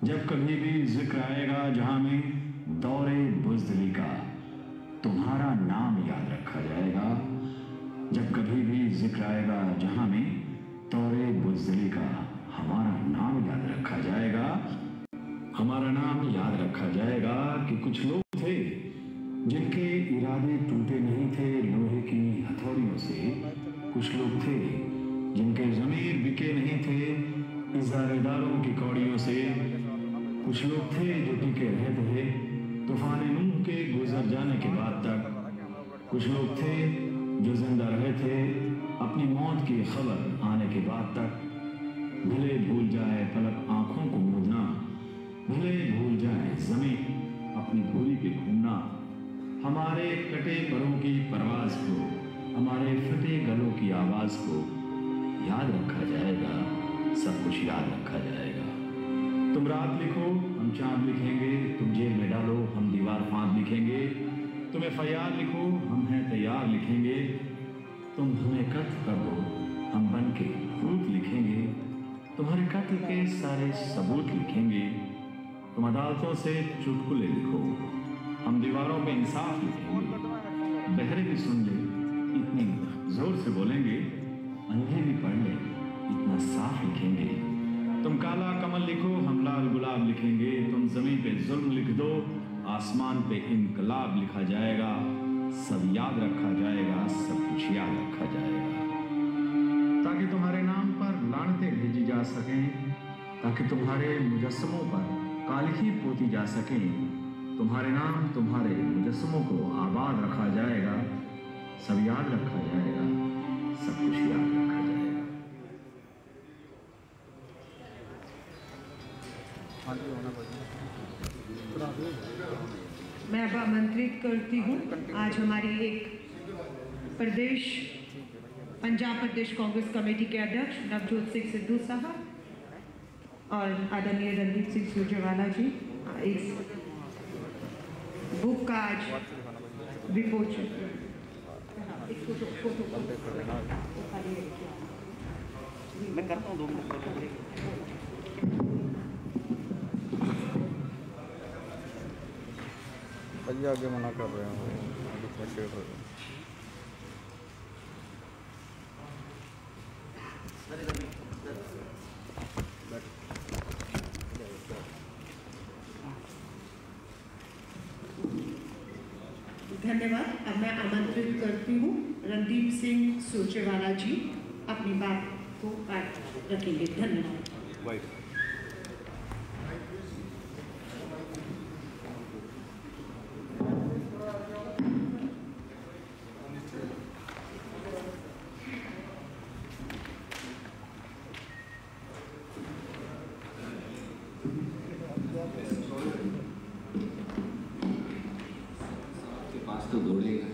जब कभी भी जिक्र आएगा जहां में दौरे बुज़दिली का, तुम्हारा नाम याद रखा जाएगा। जब कभी भी जिक्र आएगा जहां में दौरे बुज़दिली का, हमारा नाम याद रखा जाएगा। हमारा नाम याद रखा जाएगा कि कुछ लोग थे जिनके इरादे टूटे नहीं थे लोहे की हथौड़ियों से। कुछ लोग थे जिनके ज़मीर बिके नहीं थे इज़ारेदारों की कौड़ियों से। कुछ लोग थे जो टिके रहे थे तूफान नूह के गुजर जाने के बाद तक। कुछ लोग थे जो जिंदा रहे थे अपनी मौत की खबर आने के बाद तक। भले भूल जाए पलक आंखों को मूंदना, भले भूल जाए ज़मीन अपनी धूली पे घूमना। हमारे कटे परों की परवाज को, हमारे फटे गलों की आवाज को याद रखा जाएगा। सब कुछ याद रखा जाएगा। तुम रात लिखो हम चांद लिखेंगे, तुम जेल में डालो हम दीवार फांद लिखेंगे। तुम FIR लिखो हम हैं तैयार लिखेंगे। तुम हमें कत्ल कर दो हम बन के भूत लिखेंगे। तुम्हारे कत्ल के सारे सबूत लिखेंगे। तुम अदालतों से चुटकुले लिखो हम दीवारों पे इंसाफ लिखेंगे। बहरे भी सुन ले इतनी जोर से बोलेंगे, अंधे भी पढ़ ले इतना साफ लिखेंगे। तुम काला कमल लिखो हम लाल गुलाब लिखेंगे। तुम जमीन पे जुल्म लिख दो आसमान पे इनकलाब लिखा जाएगा। सब याद रखा जाएगा, सब कुछ याद रखा जाएगा। ताकि तुम्हारे नाम पर लानतें भेजी जा सकें, ताकि तुम्हारे मुजस्समों पर कालिखी पोती जा सकें। तुम्हारे नाम तुम्हारे मुजस्समों को आबाद रखा जाएगा। सब याद रखा जाएगा, सब कुछ याद रखा जाएगा। मैं अब आमंत्रित करती हूँ आज हमारी एक पंजाब प्रदेश कांग्रेस कमेटी के अध्यक्ष नवजोत सिंह सिद्धू साहब और आदरणीय रणदीप सिंह सुरजेवाला जी इस बुक का आज विमोचन। मैं करता हूँ 2 मिनट। आगे मना कर रहे हैं। धन्यवाद। अब मैं आमंत्रित करती हूँ रणदीप सिंह सुरजेवाला जी अपनी बात को रखेंगे। धन्यवाद। तो दौड़ेगा।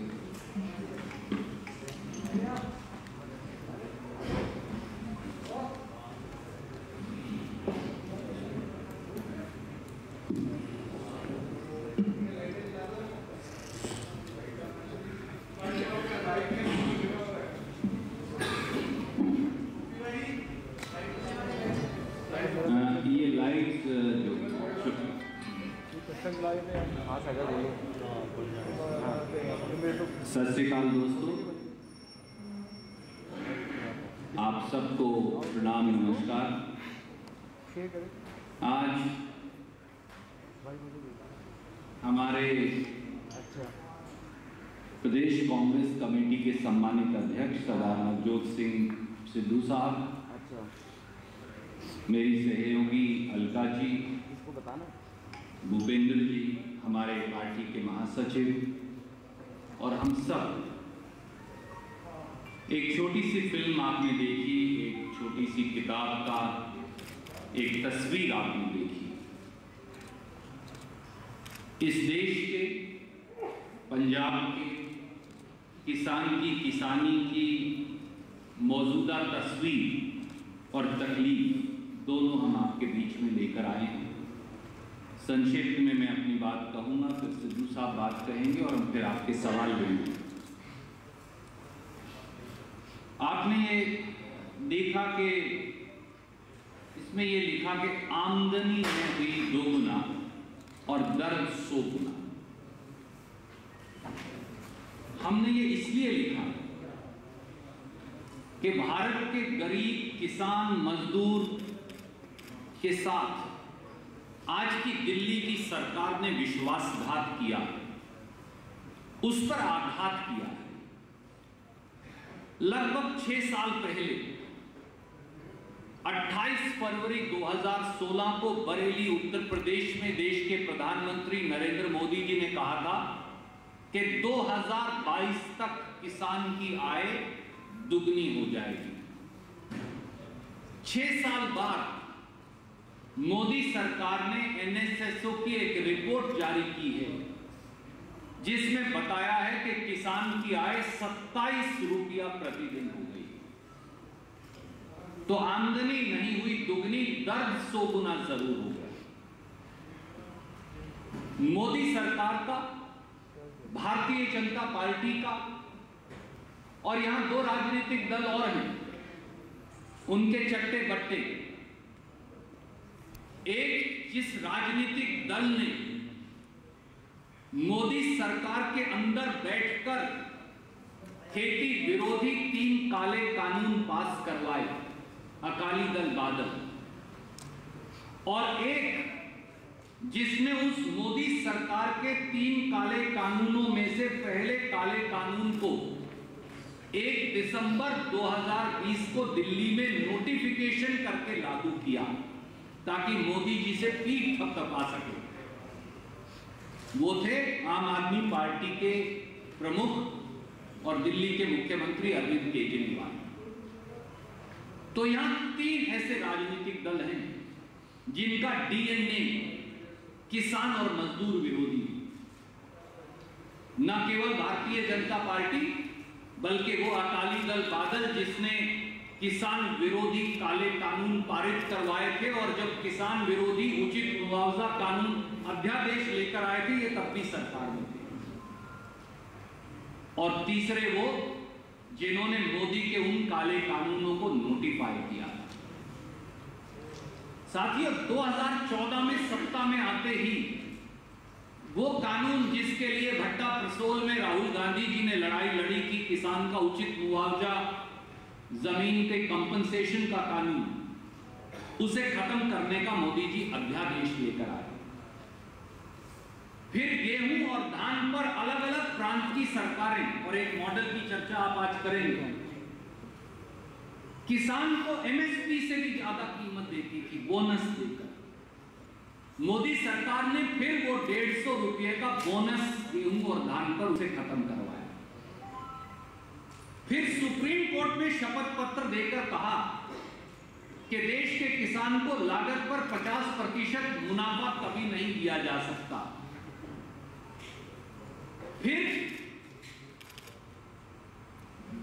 ये लाइट जो सत श्री अकाल दोस्तों, आप सबको प्रणाम नमस्कार। आज हमारे प्रदेश कांग्रेस कमेटी के सम्मानित अध्यक्ष सरदार नवजोत सिंह सिद्धू साहब, मेरी सहयोगी अलका जी, भूपेंद्र जी, हमारे पार्टी के महासचिव और हम सब, एक छोटी सी फिल्म आपने देखी, एक छोटी सी किताब का एक तस्वीर आपने देखी। इस देश के पंजाब के किसान की किसानी की मौजूदा तस्वीर और तकलीफ दोनों हम आपके बीच में लेकर आए हैं। संक्षिप्त में मैं अपनी बात कहूंगा, फिर सिद्धू साहब बात कहेंगे और हम फिर आपके सवाल लेंगे। आपने ये देखा कि इस उसमें ये लिखा कि आमदनी में हुई दोगुना और दर्द 100 गुना। हमने ये इसलिए लिखा कि भारत के गरीब किसान मजदूर के साथ आज की दिल्ली की सरकार ने विश्वासघात किया, उस पर आघात किया है। लगभग 6 साल पहले 28 फरवरी 2016 को बरेली उत्तर प्रदेश में देश के प्रधानमंत्री नरेंद्र मोदी जी ने कहा था कि 2022 तक किसान की आय दुगनी हो जाएगी। 6 साल बाद मोदी सरकार ने एनएसएसओ की एक रिपोर्ट जारी की है जिसमें बताया है कि किसान की आय 27 रुपया प्रतिदिन हो गई। तो आमदनी नहीं हुई दुगनी, दर्द 100 गुना जरूर हो गया। मोदी सरकार का, भारतीय जनता पार्टी का, और यहां 2 राजनीतिक दल और हैं, उनके चट्टे बट्टे। एक, जिस राजनीतिक दल ने मोदी सरकार के अंदर बैठकर खेती विरोधी 3 काले कानून पास करवाए, अकाली दल बादल, और एक जिसने उस मोदी सरकार के 3 काले कानूनों में से पहले काले कानून को 1 दिसंबर 2020 को दिल्ली में नोटिफिकेशन करके लागू किया ताकि मोदी जी से पीठ थपथपा सके। वो थे आम आदमी पार्टी के प्रमुख और दिल्ली के मुख्यमंत्री अरविंद केजरीवाल। तो यहां 3 ऐसे राजनीतिक दल हैं जिनका डीएनए किसान और मजदूर विरोधी, न केवल भारतीय जनता पार्टी बल्कि वो अकाली दल बादल जिसने किसान विरोधी काले कानून पारित करवाए थे, और जब किसान विरोधी उचित मुआवजा कानून अध्यादेश लेकर आए थे ये तब भी सरकार में थे। और तीसरे वो जिन्होंने मोदी के उन काले कानूनों को नोटिफाई किया। साथियों, 2014 में सत्ता में आते ही वो कानून जिसके लिए भट्टा प्रसोल में राहुल गांधी जी ने लड़ाई लड़ी कि किसान का उचित मुआवजा, जमीन के कंपनसेशन का कानून, उसे खत्म करने का मोदी जी अध्यादेश लेकर आए। फिर गेहूं और धान पर अलग अलग प्रांत की सरकारें, और एक मॉडल की चर्चा आप आज करेंगे, किसान को एमएसपी से भी ज्यादा कीमत देती थी बोनस देकर। मोदी सरकार ने फिर वो 150 रुपये का बोनस गेहूं और धान पर उसे खत्म करवाया। फिर सुप्रीम कोर्ट में शपथ पत्र देकर कहा कि देश के किसान को लागत पर 50% मुनाफा कभी नहीं दिया जा सकता। फिर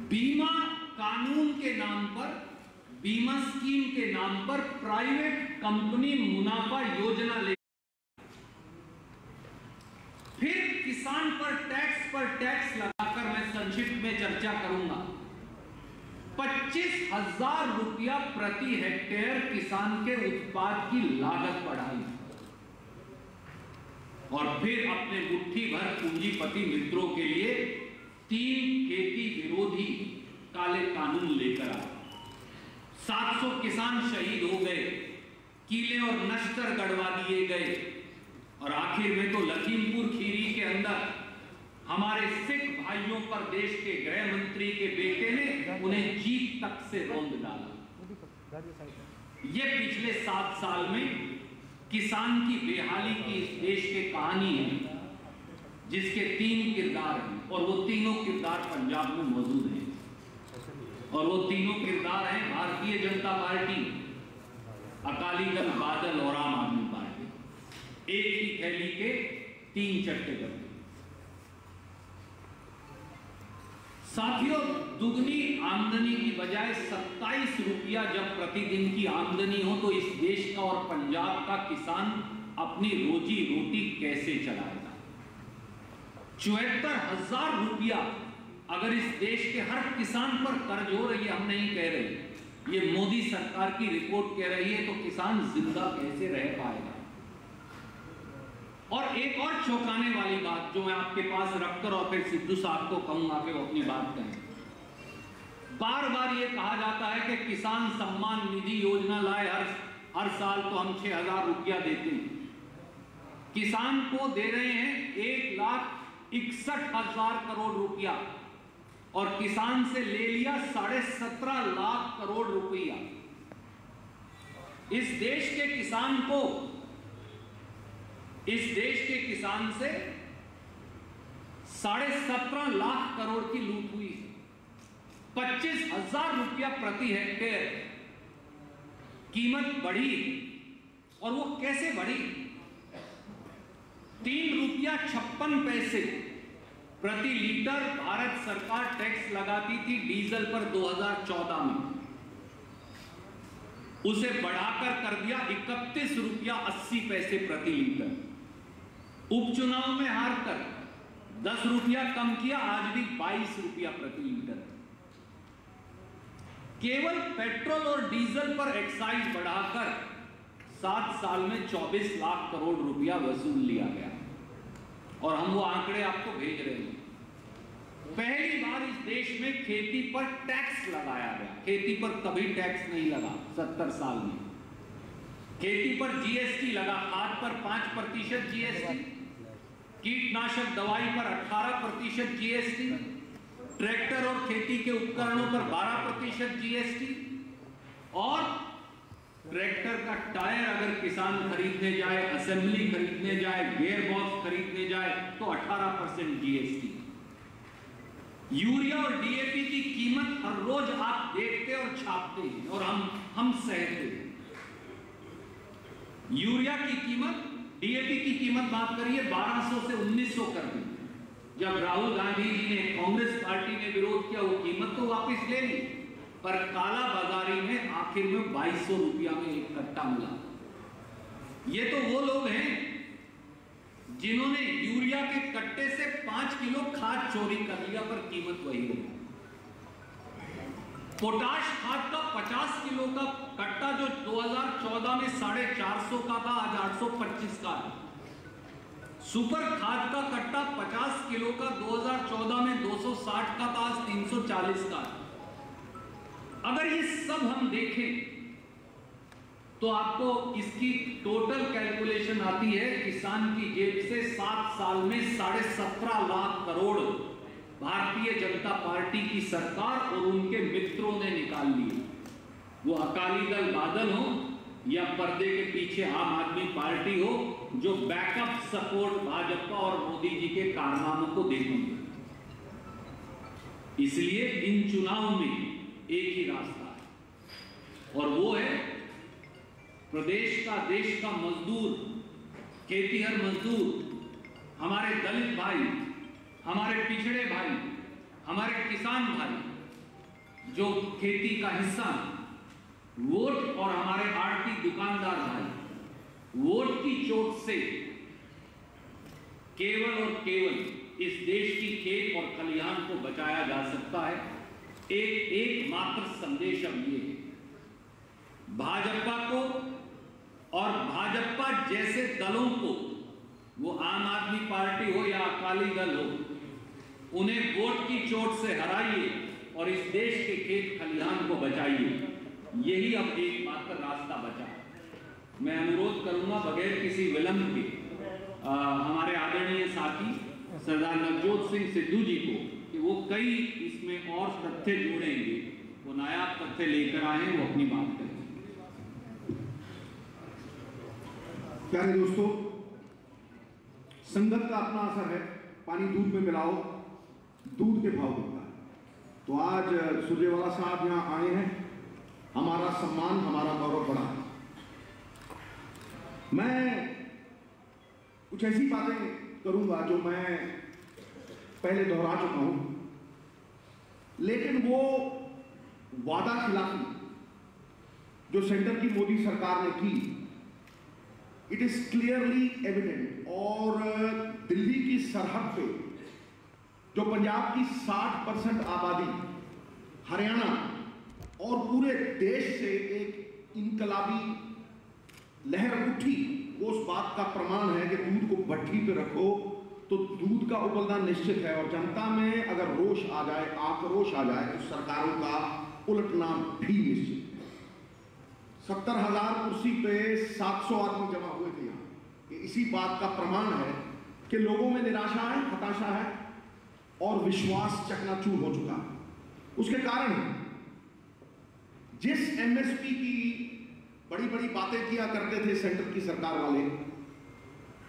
बीमा कानून के नाम पर, बीमा स्कीम के नाम पर प्राइवेट कंपनी मुनाफा योजना ले, फिर किसान पर टैक्स लगाकर, मैं संक्षिप्त में चर्चा करूंगा, 25,000 रुपया प्रति हेक्टेयर किसान के उत्पाद की लागत बढ़ाई, और फिर अपने मुट्ठी भर पूंजीपति मित्रों के लिए 3 खेती विरोधी काले कानून लेकर आए। 700 किसान शहीद हो गए, किले और नश्तर गड़वा दिए गए, और आखिर में तो लखीमपुर खीरी के अंदर हमारे सिख भाइयों पर देश के गृह मंत्री के बेटे ने उन्हें जीप तक से रौंद डाला। ये पिछले 7 साल में किसान की बेहाली की इस देश की कहानी है, जिसके 3 किरदार हैं, और वो तीनों किरदार पंजाब में मौजूद हैं। और वो तीनों किरदार हैं भारतीय जनता पार्टी, अकाली दल बादल और आम आदमी पार्टी। एक ही थैली के 3 चट्टे बने। साथियों, दुगनी आमदनी की बजाय 27 रुपया जब प्रतिदिन की आमदनी हो तो इस देश का और पंजाब का किसान अपनी रोजी रोटी कैसे चलाएगा? 74,000 रुपया अगर इस देश के हर किसान पर कर्ज हो रही है, हम नहीं कह रहे, ये मोदी सरकार की रिपोर्ट कह रही है, तो किसान जिंदा कैसे रह पाएगा। और एक और चौंकाने वाली बात जो मैं आपके पास रखकर और फिर सिद्धू साहब को कहूंगा कि वो अपनी बात कहें। बार बार ये कहा जाता है कि किसान सम्मान निधि योजना लाए, हर साल तो हम 6,000 रुपया देते हैं। किसान को दे रहे हैं 1,61,000 करोड़ रुपया और किसान से ले लिया 17.5 लाख करोड़ रुपया। इस देश के किसान को, इस देश के किसान से 17.5 लाख करोड़ की लूट हुई है। 25,000 रुपया प्रति हेक्टेयर कीमत बढ़ी, और वो कैसे बढ़ी? 3.56 रुपया प्रति लीटर भारत सरकार टैक्स लगाती थी डीजल पर 2014 में, उसे बढ़ाकर कर दिया 31.80 रुपया प्रति लीटर। उपचुनाव में हारकर 10 रुपया कम किया, आज भी 22 रुपया प्रति लीटर। केवल पेट्रोल और डीजल पर एक्साइज बढ़ाकर 7 साल में 24 लाख करोड़ रुपया वसूल लिया गया, और हम वो आंकड़े आपको भेज रहे हैं। पहली बार इस देश में खेती पर टैक्स लगाया गया। खेती पर कभी टैक्स नहीं लगा 70 साल में। खेती पर जीएसटी लगा, खाद पर 5% जीएसटी, कीटनाशक दवाई पर 18% जीएसटी, ट्रैक्टर और खेती के उपकरणों पर 12% जीएसटी, और ट्रैक्टर का टायर अगर किसान खरीदने जाए, असेंबली खरीदने जाए, गियर बॉक्स खरीदने जाए तो 18% जीएसटी। यूरिया और डीएपी की कीमत हर रोज आप देखते और छापते हैं, और हम सहते हैं। यूरिया की कीमत, डीएपी की कीमत बात करिए 1200 से 1900 कर दी। जब राहुल गांधी जी ने, कांग्रेस पार्टी ने विरोध किया, वो कीमत तो वापस ले ली, पर काला बाजारी में आखिर में 2200 रुपया में एक कट्टा मिला। ये तो वो लोग हैं जिन्होंने यूरिया के कट्टे से 5 किलो खाद चोरी कर लिया, पर कीमत वही होगी। पोटाश खाद का 50 किलो का कट्टा जो 2014 में 450 का था, आज 825 का है। सुपर खाद का कट्टा 50 किलो का 2014 में 260 का था, आज 340 का है। अगर ये सब हम देखें तो आपको इसकी टोटल कैलकुलेशन आती है, किसान की जेब से 7 साल में 17.5 लाख करोड़ भारतीय जनता पार्टी की सरकार और उनके मित्रों ने निकाल लिए। वो अकाली दल बादल हो या पर्दे के पीछे आम आदमी पार्टी हो, जो बैकअप सपोर्ट भाजपा और मोदी जी के कारनामों को देखेंगे। इसलिए इन चुनाव में एक ही रास्ता है, और वो है प्रदेश का, देश का मजदूर, खेतीहर मजदूर, हमारे दलित भाई, हमारे पिछड़े भाई, हमारे किसान भाई जो खेती का हिस्सा, वोट, और हमारे आड़ती दुकानदार भाई, वोट की चोट से केवल और केवल इस देश की खेत और खलिहान को बचाया जा सकता है। एक मात्र संदेश अब ये है, भाजपा को और भाजपा जैसे दलों को, वो आम आदमी पार्टी हो या अकाली दल हो, उन्हें वोट की चोट से हराइए और इस देश के खेत खलिहान को बचाइए। यही अब एकमात्र रास्ता बचा। मैं अनुरोध करूंगा बगैर किसी विलंब के हमारे आदरणीय साथी सरदार नवजोत सिंह सिद्धू जी को कि वो कई इसमें और तथ्य जोड़ेंगे, वो नायाब तथ्य लेकर आए, वो अपनी बात करें। प्यारे दोस्तों, संगत का अपना असर है। पानी दूध में मिलाओ, दूध के भाव बढ़ता है। तो आज सुरजेवाला साहब यहाँ आए हैं, हमारा सम्मान, हमारा गौरव बढ़ा। मैं कुछ ऐसी बातें करूंगा जो मैं पहले दोहरा चुका हूं, लेकिन वो वादा खिलाफी जो सेंटर की मोदी सरकार ने की, इट इज क्लियरली एविडेंट। और दिल्ली की सरहद पे जो पंजाब की 60% आबादी, हरियाणा और पूरे देश से एक इनकलाबी लहर उठी, वो उस बात का प्रमाण है कि दूध को भट्टी पे रखो तो दूध का उबलना निश्चित है, और जनता में अगर रोष आ जाए, आक्रोश आ जाए, तो सरकारों का उलटना भी निश्चित है। 70,000 कुर्सी पे 700 आदमी जमा हुए थे यहाँ। ये इसी बात का प्रमाण है कि लोगों में निराशा है, हताशा है और विश्वास चकनाचूर हो चुका है। उसके कारण जिस एमएसपी की बड़ी बड़ी बातें किया करते थे सेंटर की सरकार वाले,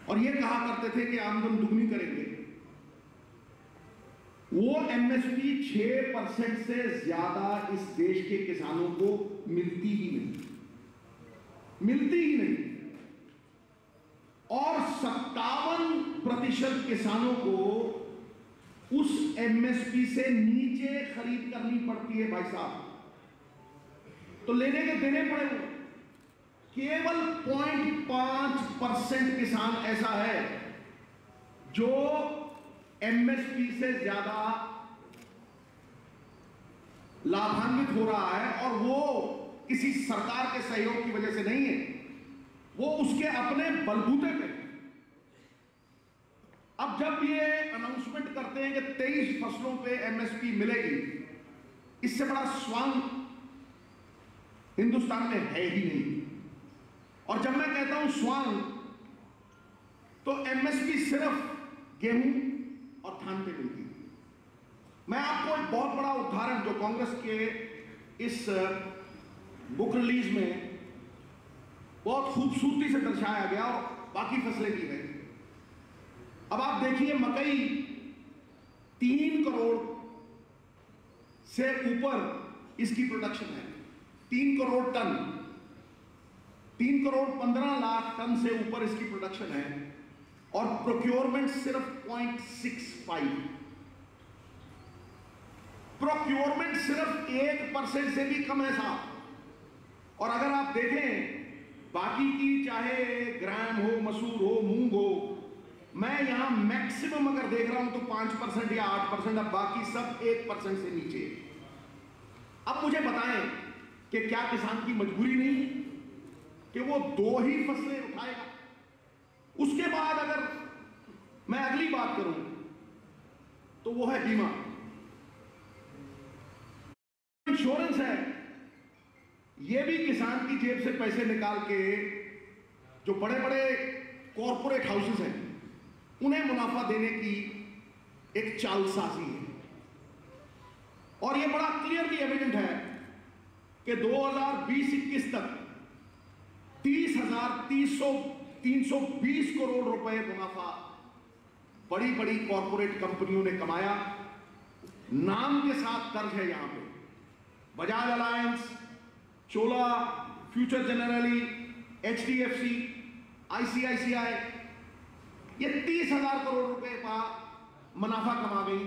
और ये कहा करते थे कि आमदन दुगनी करेंगे, वो एमएसपी 6% से ज्यादा इस देश के किसानों को मिलती ही नहीं, और 57% किसानों को उस एमएसपी से नीचे खरीद करनी पड़ती है। भाई साहब, तो लेने के देने पड़े। केवल 0.5% किसान ऐसा है जो एमएसपी से ज्यादा लाभान्वित हो रहा है, और वो किसी सरकार के सहयोग की वजह से नहीं है, वो उसके अपने बलबूते पे। अब जब ये अनाउंसमेंट करते हैं कि 23 फसलों पे एमएसपी मिलेगी, इससे बड़ा स्वांग हिंदुस्तान में है ही नहीं। और जब मैं कहता हूं स्वांग, तो एमएसपी सिर्फ गेहूं और धान पे मिलती है। मैं आपको एक बहुत बड़ा उदाहरण जो कांग्रेस के इस बुक रिलीज में बहुत खूबसूरती से दर्शाया गया, और बाकी फसलें भी हैं। अब आप देखिए, मकई 3 करोड़ से ऊपर इसकी प्रोडक्शन है, 3 करोड़ टन, 3 करोड़ 15 लाख टन से ऊपर इसकी प्रोडक्शन है, और प्रोक्योरमेंट सिर्फ 0.65, प्रोक्योरमेंट सिर्फ 1% से भी कम है साहब। और अगर आप देखें बाकी की, चाहे ग्राम हो, मसूर हो, मूंग हो, मैं यहां मैक्सिमम अगर देख रहा हूं तो 5% या 8%, अब बाकी सब 1% से नीचे। अब मुझे बताएं कि क्या किसान की मजबूरी नहीं है कि वो 2 ही फसलें उठाएगा? उसके बाद अगर मैं अगली बात करूं तो वो है बीमा, इंश्योरेंस है। ये भी किसान की जेब से पैसे निकाल के जो बड़े बड़े कॉरपोरेट हाउसेस हैं उन्हें मुनाफा देने की एक चालसाजी है। और ये बड़ा क्लियरली एविडेंट है कि 2020-21 तक 30,320 करोड़ रुपए मुनाफा बड़ी बड़ी कॉरपोरेट कंपनियों ने कमाया। नाम के साथ दर्ज है यहां पे बजाज अलायंस, चोला, फ्यूचर जनरली, HDFC, ICICI, ये 30,000 करोड़ रुपए का मुनाफा कमा गई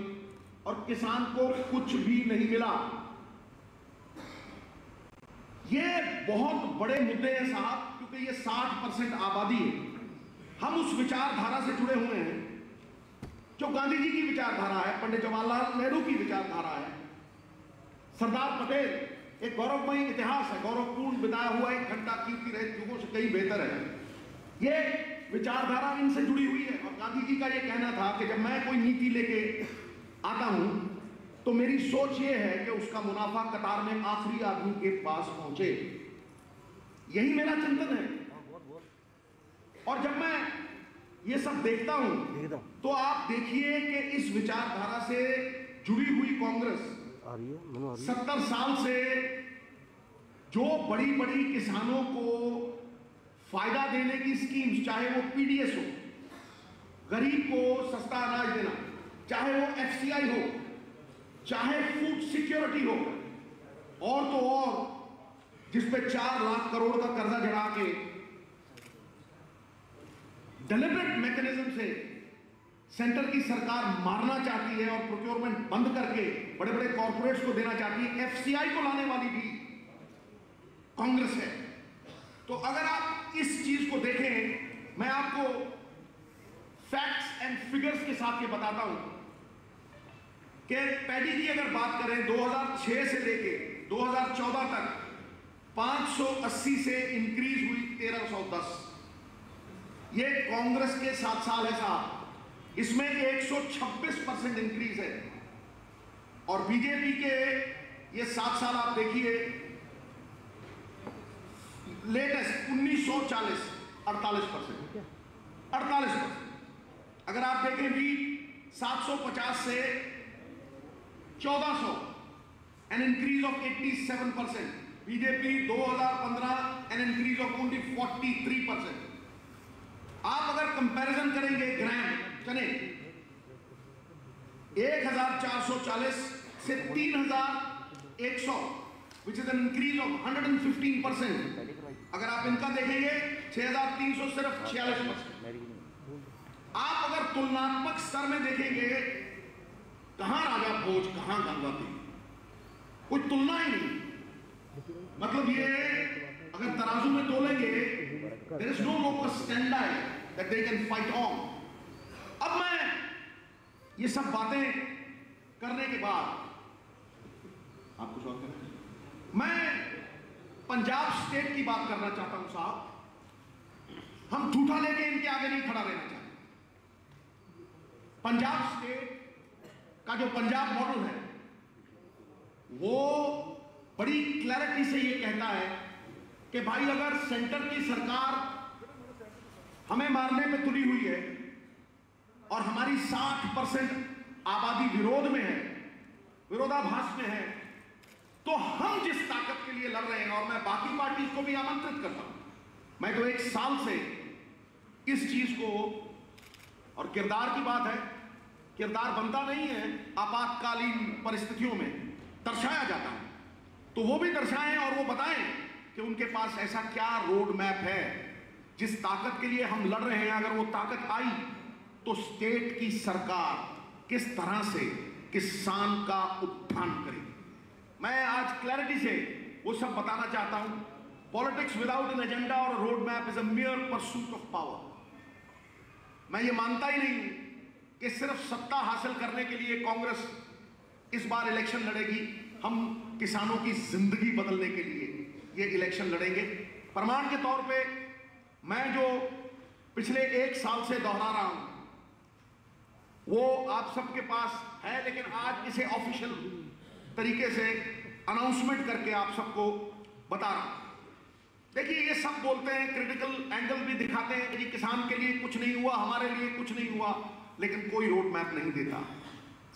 और किसान को कुछ भी नहीं मिला। ये बहुत बड़े मुद्दे हैं साहब, क्योंकि ये 60% आबादी है। हम उस विचारधारा से जुड़े हुए हैं जो गांधी जी की विचारधारा है, पंडित जवाहरलाल नेहरू की विचारधारा है, सरदार पटेल। एक गौरवमयी इतिहास है, गौरवपूर्ण बिताया हुआ एक घंटा कीर्ति रहित युगों से कहीं बेहतर है। ये विचारधारा इनसे जुड़ी हुई है। और गांधी जी का ये कहना था कि जब मैं कोई नीति लेके आता हूं तो मेरी सोच ये है कि उसका मुनाफा कतार में आखिरी आदमी के पास पहुंचे। यही मेरा चिंतन है। और जब मैं ये सब देखता हूं तो आप देखिए कि इस विचारधारा से जुड़ी हुई कांग्रेस 70 साल से जो बड़ी बड़ी किसानों को फायदा देने की स्कीम्स, चाहे वो PDS हो, गरीब को सस्ता अनाज देना, चाहे वो FCI हो, चाहे फूड सिक्योरिटी हो, और तो और जिस पे 4 लाख करोड़ का कर्जा जड़ा के डेलिबरेट मैकेनिज्म से सेंटर की सरकार मारना चाहती है और प्रोक्योरमेंट बंद करके बड़े बड़े कॉर्पोरेट्स को देना चाहती है, FCI को लाने वाली भी कांग्रेस है। तो अगर आप इस चीज को देखें, मैं आपको फैक्ट्स एंड फिगर्स के साथ ये बताता हूं कि पैडी की अगर बात करें 2006 से लेके 2014 तक 580 से इंक्रीज हुई 1310। ये कांग्रेस के 7 साल है साहब, इसमें 126% इंक्रीज है। और बीजेपी के ये 7 साल आप देखिए, लेटेस्ट 1940 48%। अगर आप देखें भी 750 से 1400, an increase of 87%। BJP 2015 an increase of only 43%। आप अगर कंपैरिजन करेंगे ग्राम चने 1440 से 3100, which is an increase of 115%। अगर आप इनका देखेंगे 6300 सिर्फ 46%। आप अगर तुलनात्मक स्तर में देखेंगे, कहां राजा भोज कहां गंगावती, कोई तुलना ही नहीं। मतलब ये अगर तराजू में तोलेंगे, there is no local standard that they can fight on। अब मैं ये सब बातें करने के बाद आप कुछ और करें, मैं पंजाब स्टेट की बात करना चाहता हूं साहब। हम झूठा लेके इनके आगे नहीं खड़ा रहना चाहते। पंजाब स्टेट का जो पंजाब मॉडल है वो बड़ी क्लैरिटी से ये कहता है कि भाई अगर सेंटर की सरकार हमें मारने पे तुली हुई है और हमारी 60% आबादी विरोध में है, विरोधाभास में है, तो हम जिस ताकत के लिए लड़ रहे हैं, और मैं बाकी पार्टी को भी आमंत्रित करता हूं, मैं तो 1 साल से इस चीज को, और किरदार की बात है, किरदार बनता नहीं है, आपातकालीन परिस्थितियों में दर्शाया जाता है, तो वो भी दर्शाएं और वो बताएं कि उनके पास ऐसा क्या रोड मैप है जिस ताकत के लिए हम लड़ रहे हैं। अगर वो ताकत आई तो स्टेट की सरकार किस तरह से किसान का उत्थान करेगी। मैं आज क्लैरिटी से वो सब बताना चाहता हूं। पॉलिटिक्स विदाउट एन एजेंडा और road map is a मियर pursuit of power. मैं ये मानता ही नहीं कि सिर्फ सत्ता हासिल करने के लिए कांग्रेस इस बार इलेक्शन लड़ेगी। हम किसानों की जिंदगी बदलने के लिए ये इलेक्शन लड़ेंगे। प्रमाण के तौर पे मैं जो पिछले 1 साल से दोहरा रहा हूं वो आप सबके पास है, लेकिन आज इसे ऑफिशियल तरीके से अनाउंसमेंट करके आप सबको बता रहा हूं। देखिए, ये सब बोलते हैं, क्रिटिकल एंगल भी दिखाते हैं कि किसान के लिए कुछ नहीं हुआ, हमारे लिए कुछ नहीं हुआ, लेकिन कोई रोड मैप नहीं देता।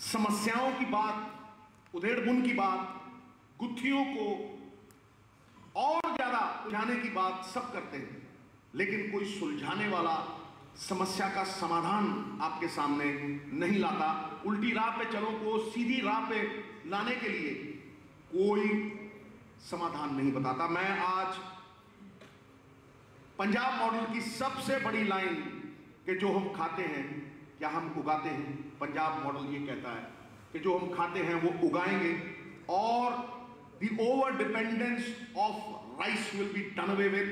समस्याओं की बात, उधेड़बुन की बात, गुत्थियों को और ज्यादा उलझाने की बात सब करते हैं, लेकिन कोई सुलझाने वाला, समस्या का समाधान आपके सामने नहीं लाता। उल्टी राह पे चलो को सीधी राह पे लाने के लिए कोई समाधान नहीं बताता। मैं आज पंजाब मॉडल की सबसे बड़ी लाइन कि जो हम खाते हैं या हम उगाते हैं, पंजाब मॉडल ये कहता है कि जो हम खाते हैं वो उगाएंगे और the over dependence of rice will be done away with।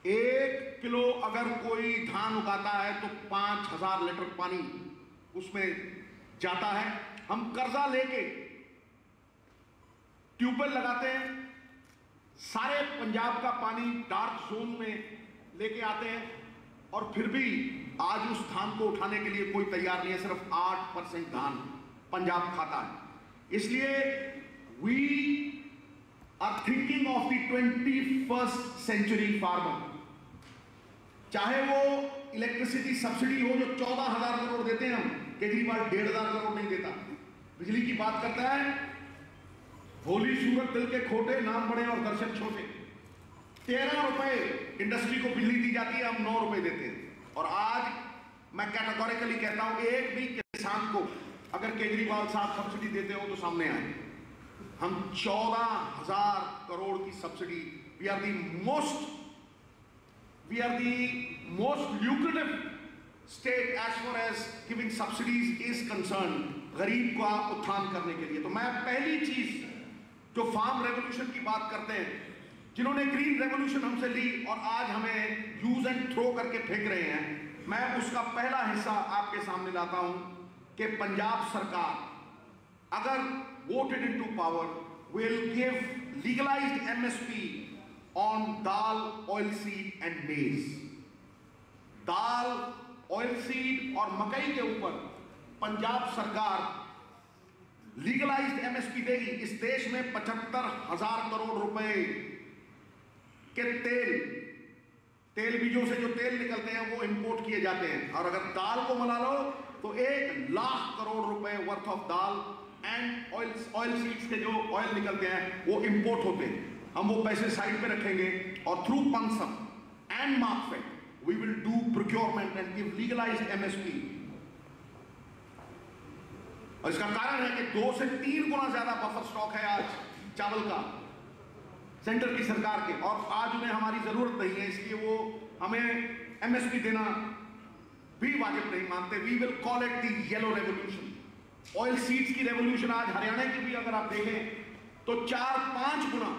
1 kilo अगर कोई धान उगाता है तो 5000 लीटर पानी उसमें जाता है। हम कर्जा लेके ट्यूबवेल लगाते हैं, सारे पंजाब का पानी डार्क जोन में लेके आते हैं, और फिर भी आज उस धान को उठाने के लिए कोई तैयार नहीं है। सिर्फ 8% धान पंजाब खाता है। इसलिए we are thinking of the 21st century farmer. चाहे वो इलेक्ट्रिसिटी सब्सिडी हो जो 14,000 करोड़ देते हैं हम, केजरीवाल 1,500 करोड़ नहीं देता। बिजली की बात करता है, भोली सूरत दिल के खोटे, नाम बड़े और दर्शन छोटे। 13 रुपए इंडस्ट्री को बिजली दी जाती है, हम 9 रुपए देते हैं। और आज मैं कैटेगोरिकली कहता हूं, एक भी किसान को अगर केजरीवाल साहब सब्सिडी देते हो तो सामने आए। हम 14,000 करोड़ की subsidy, we are the most lucrative state as far as giving subsidies is concern, गरीब का उत्थान करने के लिए। तो मैं पहली चीज जो फार्म रेवोल्यूशन की बात करते हैं, जिन्होंने ग्रीन रेवोल्यूशन हमसे ली और आज हमें यूज एंड थ्रो करके फेंक रहे हैं, मैं उसका पहला हिस्सा आपके सामने लाता हूं कि पंजाब सरकार अगर voted into power will give legalized MSP on dal, oilseed and maize. Dal, oilseed और मकई के ऊपर पंजाब सरकार लीगलाइज्ड एमएसपी देगी। इस देश में 75,000 करोड़ रुपए के तेल बीजों से जो तेल निकलते हैं वो इंपोर्ट किए जाते हैं, और अगर दाल को मिला लो तो 1 लाख करोड़ रुपए worth of dal and oil seeds के जो ऑयल निकलते हैं वो इंपोर्ट होते हैं। हम वो पैसे साइड पे रखेंगे और through Punsup and Markfed we will do procurement and give legalized MSP। और इसका कारण है कि 2 से 3 गुना ज्यादा बफर स्टॉक है आज चावल का सेंटर की सरकार के, और आज उन्हें हमारी जरूरत नहीं है, इसलिए वो हमें MSP देना भी वाजिब नहीं मानते। We will call it the yellow revolution. Oil seeds की रेवोल्यूशन आज हरियाणा की भी अगर आप देखें तो 4-5 गुना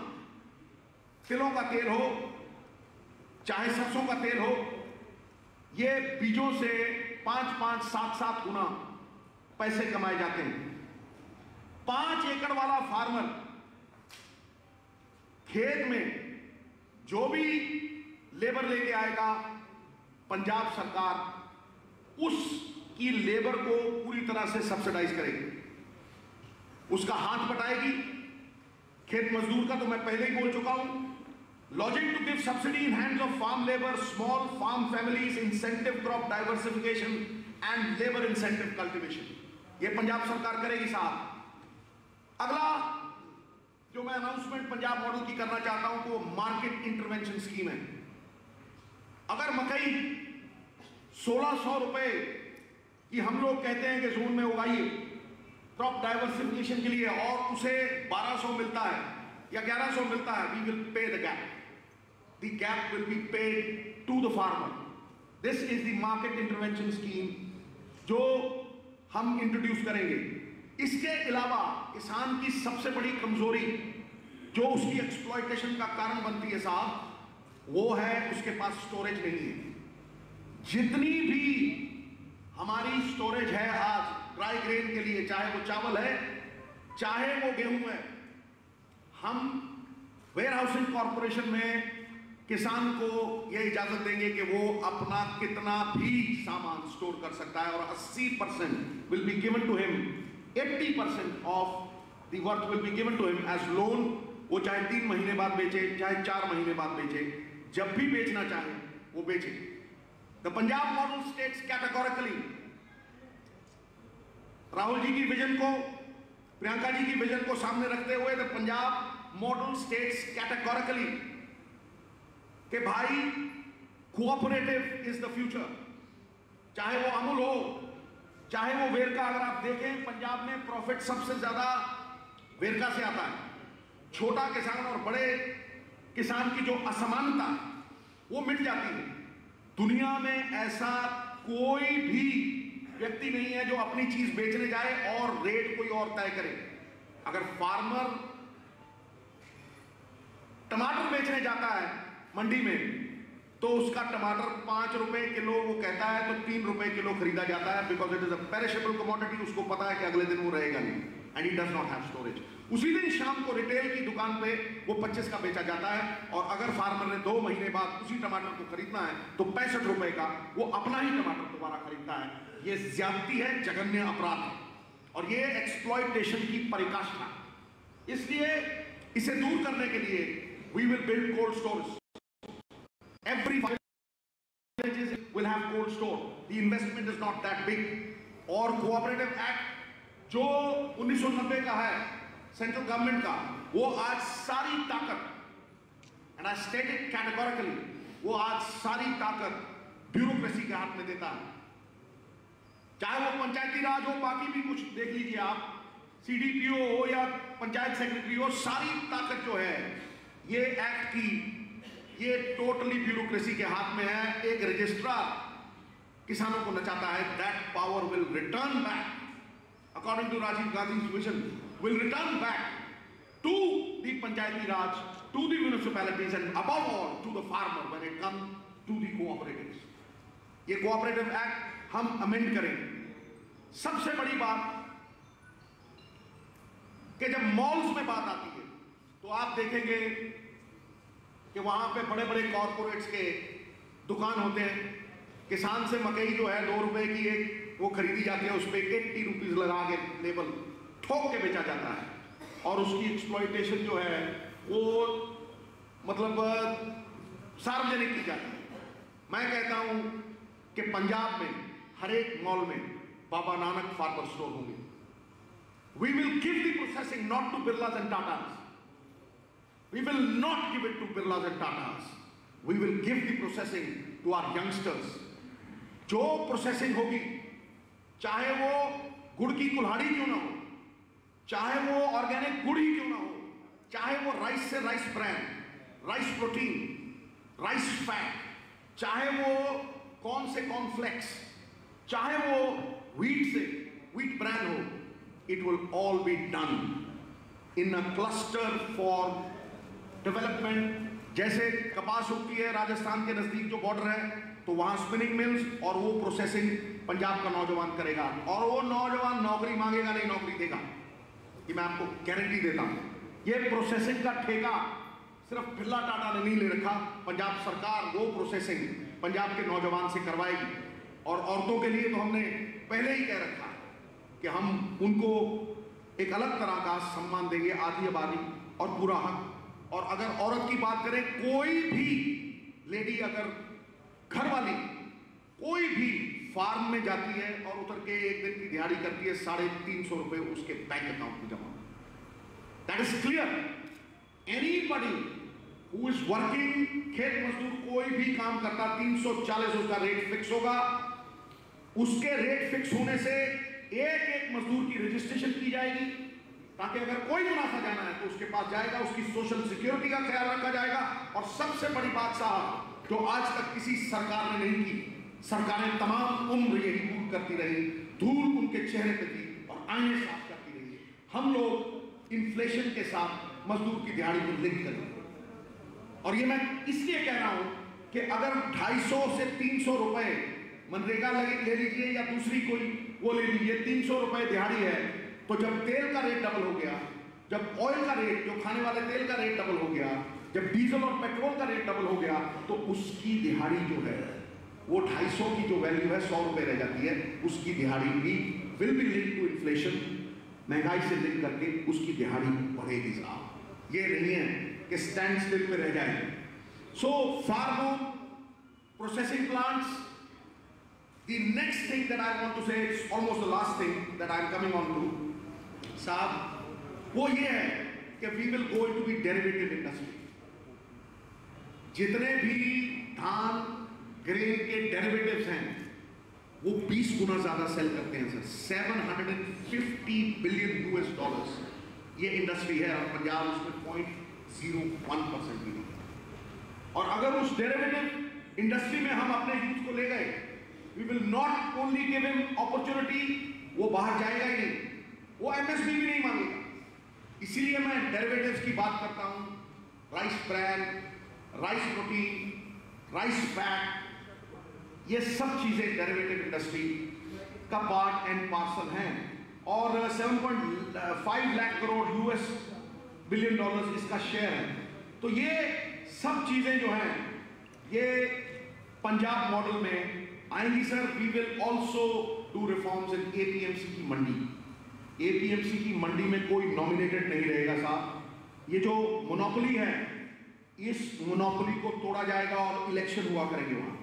तिलों का तेल हो चाहे सरसों का तेल हो, ये बीजों से 5-5, 7-7 गुना पैसे कमाए जाते हैं। 5 एकड़ वाला फार्मर खेत में जो भी लेबर लेके आएगा, पंजाब सरकार उसकी लेबर को पूरी तरह से सब्सिडाइज करेगी, उसका हाथ बटाएगी। खेत मजदूर का तो मैं पहले ही बोल चुका हूं। Lodging to give subsidy in hands of farm labor, small farm families, incentive crop diversification and labor incentive cultivation। ये पंजाब सरकार करेगी साहब। अगला जो मैं अनाउंसमेंट पंजाब मॉडल की करना चाहता हूं वो मार्केट इंटरवेंशन स्कीम है। अगर मकई 1600 रुपए की हम लोग कहते हैं कि जोन में उगाइए क्रॉप डाइवर्सिफिकेशन के लिए, और उसे 1200 मिलता है या 1100 मिलता है, we will pay the gap. The gap will be paid to the farmer. This is the market intervention scheme जो हम इंट्रोड्यूस करेंगे। इसके अलावा किसान की सबसे बड़ी कमजोरी जो उसकी एक्सप्लॉयटेशन का कारण बनती है साहब, वो है उसके पास स्टोरेज नहीं है। जितनी भी हमारी स्टोरेज है आज ड्राई ग्रेन के लिए, चाहे वो चावल है चाहे वो गेहूं है, हम वेयर हाउसिंग कॉर्पोरेशन में किसान को यह इजाजत देंगे कि वो अपना कितना भी सामान स्टोर कर सकता है, और 80% will be given to him, 80% of the worth will be given to him as loan. वो चाहे 3 महीने बाद बेचे, चाहे 4 महीने बाद बेचे, जब भी बेचना चाहे वो बेचे। The Punjab model states categorically, Rahul ji की विजन को, प्रियंका जी की विजन को सामने रखते हुए the Punjab model states categorically कि भाई कोऑपरेटिव इज द फ्यूचर। चाहे वो अमूल हो, चाहे वो वेरका। अगर आप देखें पंजाब में प्रॉफिट सबसे ज्यादा वेरका से आता है। छोटा किसान और बड़े किसान की जो असमानता वो मिट जाती है। दुनिया में ऐसा कोई भी व्यक्ति नहीं है जो अपनी चीज बेचने जाए और रेट कोई और तय करे। अगर फार्मर टमाटर बेचने जाता है मंडी में तो उसका टमाटर 5 रुपए किलो वो कहता है तो 3 रुपए किलो खरीदा जाता है, because it is a perishable commodity. उसको पता है कि अगले दिन वो रहेगा नहीं, and it does not have storage. उसी दिन शाम को रिटेल की दुकान पे वो 25 का बेचा जाता है, और अगर फार्मर ने 2 महीने बाद उसी टमाटर को खरीदना है तो 65 रुपए का वो अपना ही टमाटर दोबारा खरीदता है। ये ज्यादती है, जघन्य अपराध है, और ये एक्सप्लॉयटेशन की परिकाष्ठा। इसलिए इसे दूर करने के लिए we will build cold storage. Every villages will have cold store. The investment is not that big. और कोऑपरेटिव एक्ट जो 1990 का है सेंट्रल गवर्नमेंट का, वो आज सारी ताकत, and I stated categorically, वो आज सारी ताकत ब्यूरोक्रेसी के हाथ में देता है। चाहे वो पंचायती राज हो, बाकी भी कुछ देख लीजिए आप, CDPO हो या पंचायत सेक्रेटरी हो, सारी ताकत जो है ये एक्ट की, ये टोटली ब्यूरोक्रेसी के हाथ में है। एक रजिस्ट्रार किसानों को नचाता है। That power will return back according to Rajiv Gandhi vision, will return back to the panchayati raj, to the municipalities and above all to the farmer when it come to the cooperatives. ये कोऑपरेटिव एक्ट हम amend करेंगे। सबसे बड़ी बात कि जब malls में बात आती है, तो आप देखेंगे कि वहां पे बड़े बड़े कॉरपोरेट्स के दुकान होते हैं। किसान से मकई जो है 2 रुपए की एक वो खरीदी जाती है, उस पर 80 रुपीज लगा के लेबल ठोक के बेचा जाता है, और उसकी एक्सप्लॉयटेशन जो है वो मतलब सार्वजनिक की जाती है। मैं कहता हूं कि पंजाब में हर एक मॉल में बाबा नानक फार्मर स्टोर होंगे। We will give the processing not to Birlas and Tatas, we will not give it to Birlas and Tatas, we will give the processing to our youngsters. जो प्रोसेसिंग होगी, चाहे वो गुड़ की कुल्हाड़ी क्यों ना हो, चाहे वो ऑर्गेनिक गुड़ ही क्यों ना हो, चाहे वो राइस से rice bran, rice protein, rice fat, चाहे वो कौन से कॉर्नफ्लेक्स, चाहे वो व्हीट से व्हीट ब्रैन हो, it will all be done in a cluster for development. जैसे कपास उगती है राजस्थान के नजदीक जो बॉर्डर है, तो वहां स्पिनिंग मिल्स और वो प्रोसेसिंग पंजाब का नौजवान करेगा, और वो नौजवान नौकरी मांगेगा नहीं, नौकरी देगा, कि मैं आपको गारंटी देता हूं। ये प्रोसेसिंग का ठेका सिर्फ बिरला टाटा ने नहीं ले रखा, पंजाब सरकार वो प्रोसेसिंग पंजाब के नौजवान से करवाएगी। और औरतों के लिए तो हमने पहले ही कह रखा है कि हम उनको एक अलग तरह का सम्मान देंगे, आधी आबादी और पूरा हक। और अगर औरत की बात करें, कोई भी लेडी, अगर घर वाली कोई भी फार्म में जाती है और उतर के एक दिन की दिहाड़ी करती है, 350 रुपए उसके बैंक अकाउंट में जमा। That is clear. Anybody who is working, खेत मजदूर कोई भी काम करता, 340 उसका रेट फिक्स होगा। उसके रेट फिक्स होने से एक एक मजदूर की रजिस्ट्रेशन की जाएगी, ताकि अगर कोई मुनाफा जाना है तो उसके पास जाएगा, उसकी सोशल सिक्योरिटी का ख्याल रखा जाएगा। और सबसे बड़ी बात साहब, जो आज तक किसी सरकार ने नहीं की, सरकारें तमाम उम्र यही भूल करती रही, धूल उनके चेहरे पे थी और आईने साफ करती रही। हम लोग इन्फ्लेशन के साथ मजदूर की दिहाड़ी को लिंक करें। और ये मैं इसलिए कह रहा हूं कि अगर 250 से 300 रुपए मनरेगा ले लीजिए या दूसरी कोई वो ले लीजिए, 300 रुपए दिहाड़ी है, तो जब तेल का रेट डबल हो गया, जब ऑयल का रेट, जो खाने वाले तेल का रेट डबल हो गया, जब डीजल और पेट्रोल का रेट डबल हो गया, तो उसकी दिहाड़ी जो है वो 250 की जो वैल्यू है 100 रुपए रह जाती है। उसकी दिहाड़ी भी will be link to inflation, महंगाई से लिंक करके उसकी दिहाड़ी बढ़ेगी साहब। ये नहीं है कि स्टैंड स्टिल पे रह जाएगी। So farmer processing plants, the next thing that I want to say, it's almost the last thing that I'm coming on to साहब, वो ये है कि we will go into the derivative industry। जितने भी धान ग्रेन के डेरिवेटिव्स हैं वो 20 गुना ज्यादा सेल करते हैं सर, 750 बिलियन US डॉलर्स ये इंडस्ट्री है, और पंजाब उसमें 0.01% भी नहीं। और अगर उस डेरिवेटिव इंडस्ट्री में हम अपने यूथ को ले गए, we will not only give him opportunity, वो बाहर जाएगा ही नहीं, वो MSP भी नहीं मांगेगा। इसीलिए मैं डेरिवेटिव्स की बात करता हूं, rice bran, rice protein, rice fat, ये सब चीजें डेरिवेटिव इंडस्ट्री का पार्ट एंड पार्सल हैं। और 7.5 lakh crore US billion dollars इसका शेयर है। तो ये सब चीजें जो हैं ये पंजाब मॉडल में आएंगी sir. We will also do reforms in APMC की मंडी। APMC की मंडी में कोई नॉमिनेटेड नहीं रहेगा साहब। ये जो मोनोपोली है, इस मोनोपोली को तोड़ा जाएगा और इलेक्शन हुआ करेंगे वहां,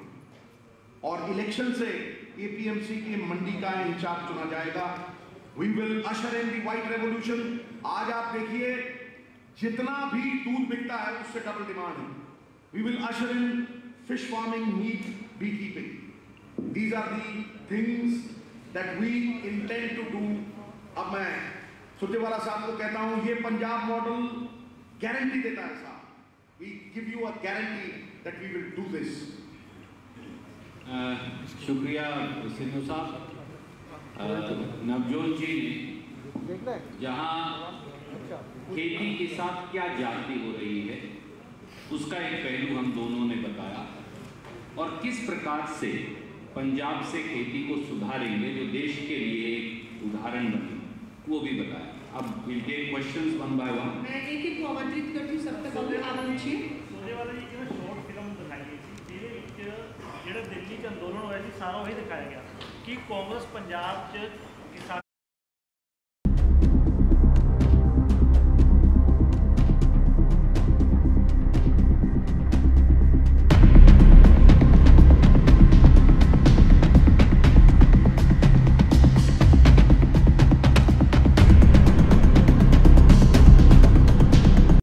और इलेक्शन से APMC की मंडी का इंचार्ज चुना जाएगा। We will usher in the white revolution. आज आप देखिए जितना भी दूध बिकता है उससे डबल डिमांड है। We will usher in fish farming, meat, bee keeping. These are the things that we intend to do। अब मैं सुरजेवाला साहब को कहता हूं, ये पंजाब मॉडल गारंटी देता है साहब। We give you a guarantee that we will do this। शुक्रिया सिन्नू साहब। नवजोत जी ने जहां खेती के साथ क्या जाति हो रही है उसका एक पहलू हम दोनों ने बताया, और किस प्रकार से पंजाब से खेती को सुधारेंगे जो देश के लिए एक उदाहरण बने, वो भी बताया। अब we'll take questions one by one. मैं एक एक को आमंत्रित करती हूँ, सब तक आप पूछिए। सूर्यवाला जी की शॉर्ट फिल्म दिखाई गई थी ਜਿਹਦੇ ਵਿੱਚ ਜਿਹੜਾ ਦਿੱਲੀ 'ਚ ਅੰਦੋਲਨ ਹੋਇਆ ਸੀ ਸਾਰਾ ਉਹੀ ਦਿਖਾਇਆ ਗਿਆ ਕਿ ਕਾਂਗਰਸ ਪੰਜਾਬ 'ਚ